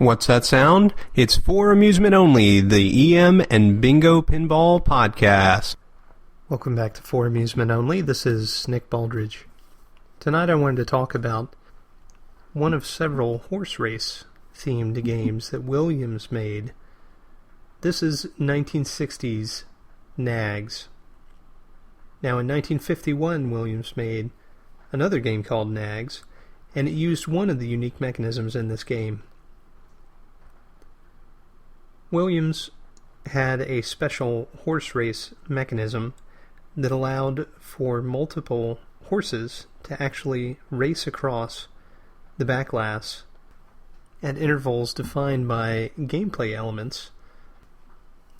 What's that sound? It's For Amusement Only, the EM and Bingo Pinball Podcast. Welcome back to For Amusement Only. This is Nick Baldridge. Tonight I wanted to talk about one of several horse race themed games that Williams made. This is 1960s Nags. Now in 1951 Williams made another game called Nags, and it used one of the unique mechanisms in this game. Williams had a special horse race mechanism that allowed for multiple horses to actually race across the backglass at intervals defined by gameplay elements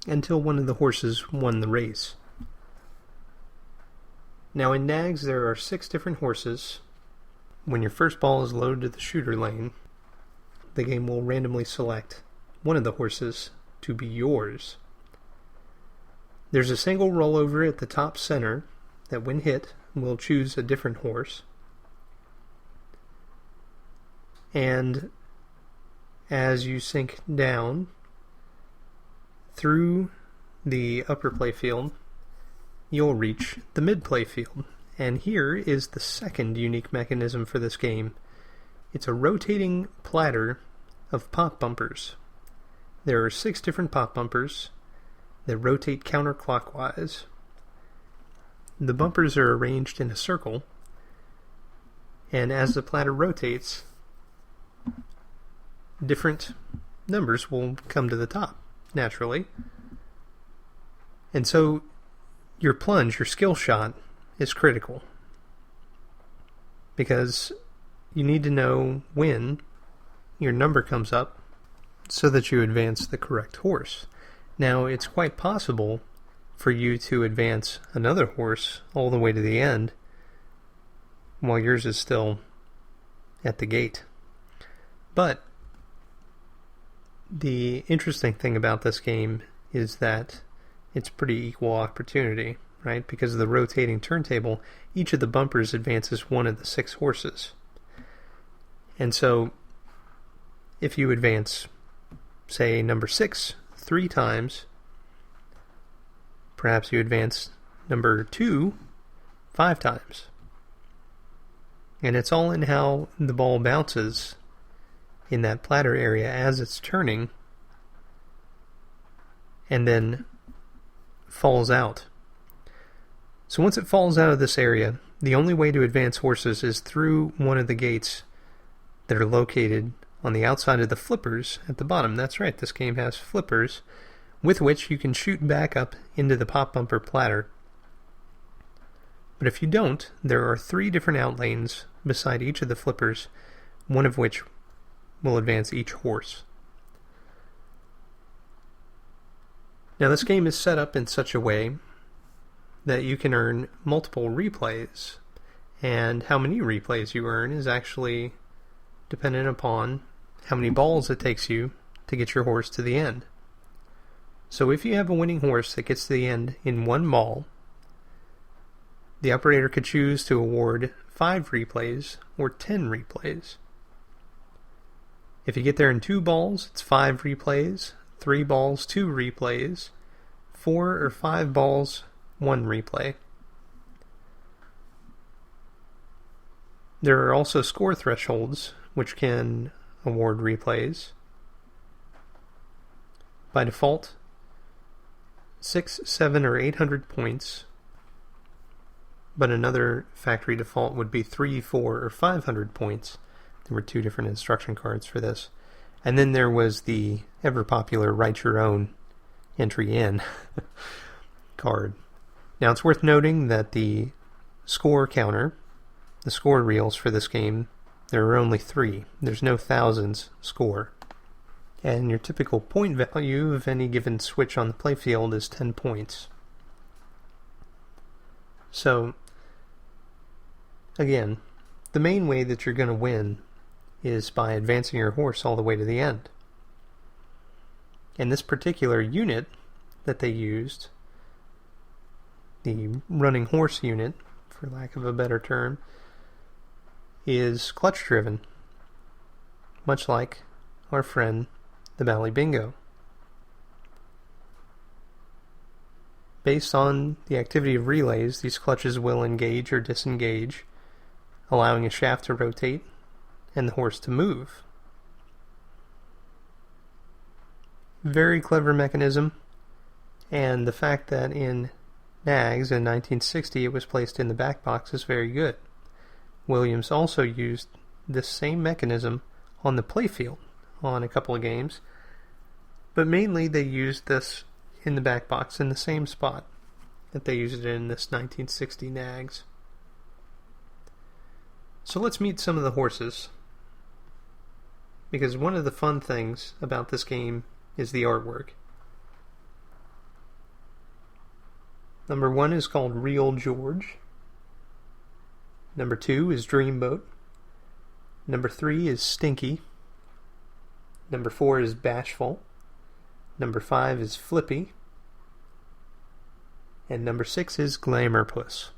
until one of the horses won the race. Now in Nags there are 6 different horses. When your first ball is loaded to the shooter lane, the game will randomly select one of the horses to be yours. There's a single rollover at the top center that when hit will choose a different horse. And as you sink down through the upper playfield, you'll reach the mid playfield. And here is the second unique mechanism for this game. It's a rotating platter of pop bumpers. There are 6 different pop bumpers that rotate counterclockwise. The bumpers are arranged in a circle, and as the platter rotates, different numbers will come to the top, naturally. And so your plunge, your skill shot, is critical, because you need to know when your number comes up so that you advance the correct horse. Now, it's quite possible for you to advance another horse all the way to the end while yours is still at the gate. But the interesting thing about this game is that it's pretty equal opportunity, right? Because of the rotating turntable, each of the bumpers advances one of the 6 horses. And so, if you advance, say, number 6 3 times, perhaps you advance number 2 5 times. And it's all in how the ball bounces in that platter area as it's turning and then falls out. So once it falls out of this area, the only way to advance horses is through one of the gates that are located on the outside of the flippers at the bottom. That's right, this game has flippers with which you can shoot back up into the pop bumper platter. But if you don't, there are 3 different out lanes beside each of the flippers, one of which will advance each horse. Now this game is set up in such a way that you can earn multiple replays, and how many replays you earn is actually dependent upon how many balls it takes you to get your horse to the end. So if you have a winning horse that gets to the end in 1 ball, the operator could choose to award 5 replays or 10 replays. If you get there in 2 balls, it's 5 replays, 3 balls, 2 replays, 4 or 5 balls, 1 replay. There are also score thresholds, which can award replays. By default, 6, 7, or 800 points, but another factory default would be 3, 4, or 500 points. There were 2 different instruction cards for this. And then there was the ever-popular Write Your Own Entry In card. Now it's worth noting that the score counter, the score reels for this game, there are only 3. There's no thousands score. And your typical point value of any given switch on the playfield is 10 points. So, again, the main way that you're going to win is by advancing your horse all the way to the end. And this particular unit that they used, the running horse unit, for lack of a better term, is clutch driven, much like our friend, the Bally Bingo. Based on the activity of relays, these clutches will engage or disengage, allowing a shaft to rotate and the horse to move. Very clever mechanism, and the fact that in Nags in 1960 it was placed in the back box is very good. Williams also used this same mechanism on the playfield on a couple of games, but mainly they used this in the back box in the same spot that they used it in this 1960 Nags. So let's meet some of the horses, because one of the fun things about this game is the artwork. Number 1 is called Real George. Number 2 is Dreamboat. Number 3 is Stinky. Number 4 is Bashful. Number 5 is Flippy. And number 6 is Glamourpuss.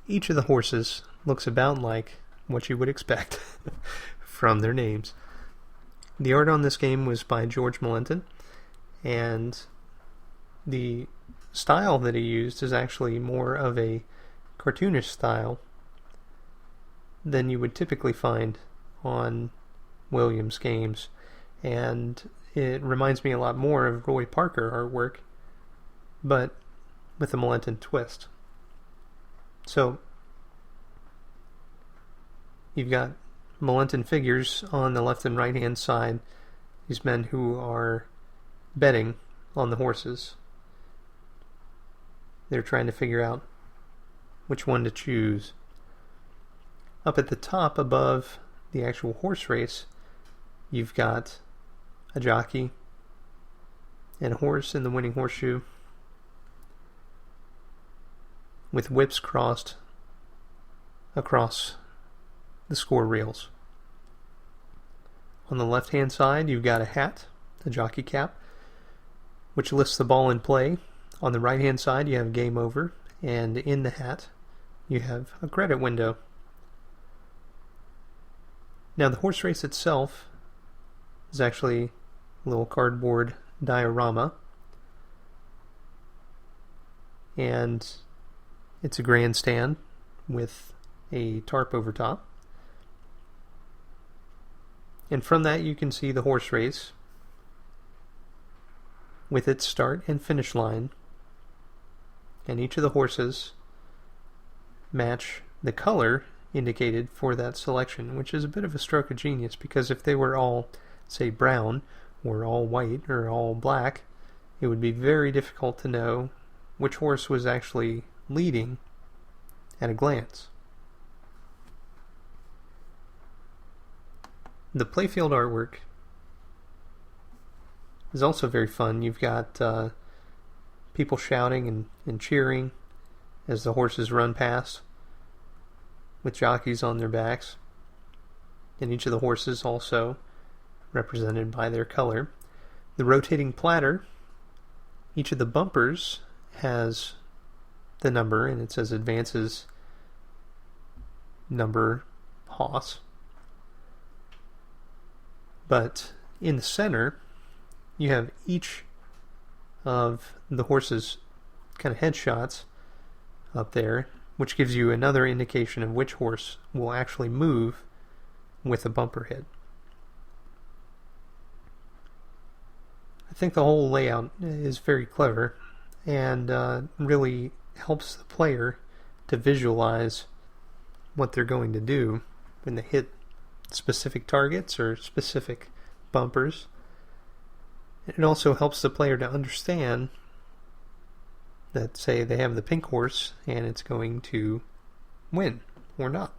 Each of the horses looks about like what you would expect from their names. The art on this game was by George Melenton, and the style that he used is actually more of a cartoonish style than you would typically find on Williams games, and it reminds me a lot more of Roy Parker artwork, but with a Melenton twist. So you've got Melenton figures on the left and right hand side, these men who are betting on the horses. They're trying to figure out which one to choose. Up at the top above the actual horse race, you've got a jockey and a horse in the winning horseshoe with whips crossed across the score reels. On the left hand side you've got a hat, a jockey cap, which lists the ball in play. On the right hand side you have game over, and in the hat you have a credit window. Now the horse race itself is actually a little cardboard diorama, and it's a grandstand with a tarp over top. And from that you can see the horse race with its start and finish line, and each of the horses match the color indicated for that selection, which is a bit of a stroke of genius, because if they were all, say, brown or all white or all black, it would be very difficult to know which horse was actually leading at a glance. The playfield artwork is also very fun. You've got people shouting and cheering as the horses run past, with jockeys on their backs, and each of the horses also represented by their color. The rotating platter, each of the bumpers has the number, and it says advances number hoss. But in the center you have each of the horses' kind of headshots up there, which gives you another indication of which horse will actually move with a bumper hit. I think the whole layout is very clever and really helps the player to visualize what they're going to do when they hit specific targets or specific bumpers. It also helps the player to understand that, say, they have the pink horse and it's going to win or not.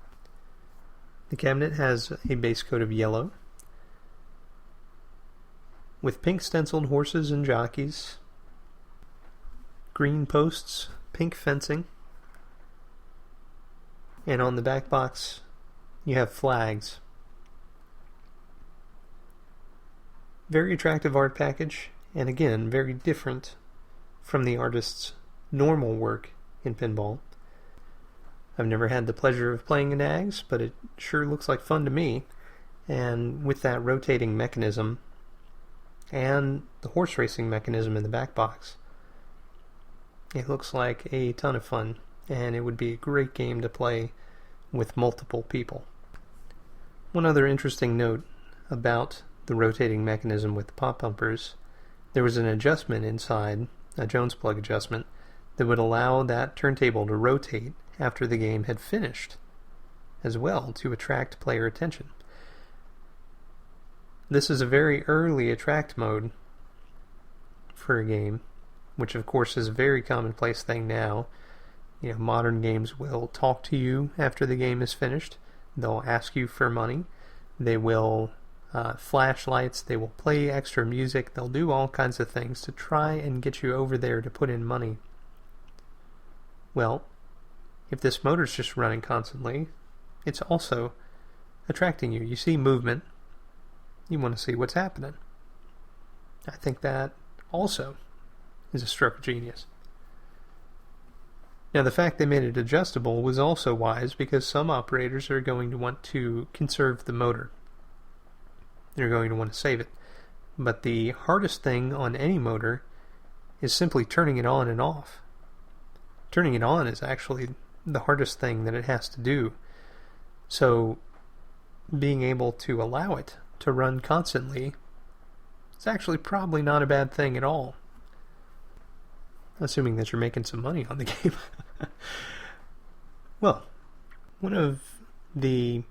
The cabinet has a base coat of yellow with pink stenciled horses and jockeys, green posts, pink fencing, and on the back box you have flags. Very attractive art package, and again, very different from the artist's normal work in pinball. I've never had the pleasure of playing a Nags, but it sure looks like fun to me, And with that rotating mechanism and the horse racing mechanism in the back box, it looks like a ton of fun, and it would be a great game to play with multiple people. One other interesting note about the rotating mechanism with the pop bumpers, there was an adjustment inside, a Jones plug adjustment, that would allow that turntable to rotate after the game had finished, as well, to attract player attention. This is a very early attract mode for a game, which of course is a very commonplace thing now. Modern games will talk to you after the game is finished. They'll ask you for money. They will flash lights. They will play extra music. They'll do all kinds of things to try and get you over there to put in money. Well, if this motor's just running constantly, it's also attracting you. You see movement. You want to see what's happening. I think that also is a stroke of genius. Now, the fact they made it adjustable was also wise, because some operators are going to want to conserve the motor. They're going to want to save it. But the hardest thing on any motor is simply turning it on and off. Turning it on is actually the hardest thing that it has to do. So, being able to allow it to run constantly is actually probably not a bad thing at all. Assuming that you're making some money on the game. Well, one of the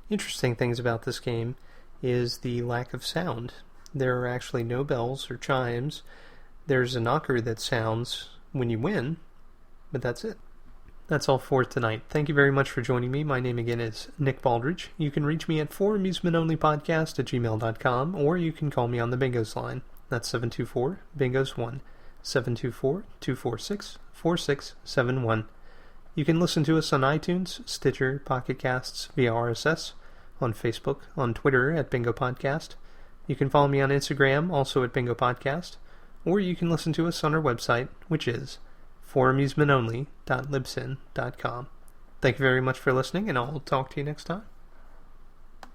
interesting things about this game is the lack of sound. There are actually no bells or chimes. There's a knocker that sounds when you win, but that's it. That's all for tonight. Thank you very much for joining me. My name again is Nick Baldridge. You can reach me at foramusementonlypodcast@gmail.com, or you can call me on the Bingos line. That's 724-BINGOS1, 724-246-4671. You can listen to us on iTunes, Stitcher, Pocket Casts, via RSS, on Facebook, on Twitter at Bingo Podcast. You can follow me on Instagram, also at Bingo Podcast, or you can listen to us on our website, which is foramusementonly.libsyn.com. Thank you very much for listening, and I'll talk to you next time.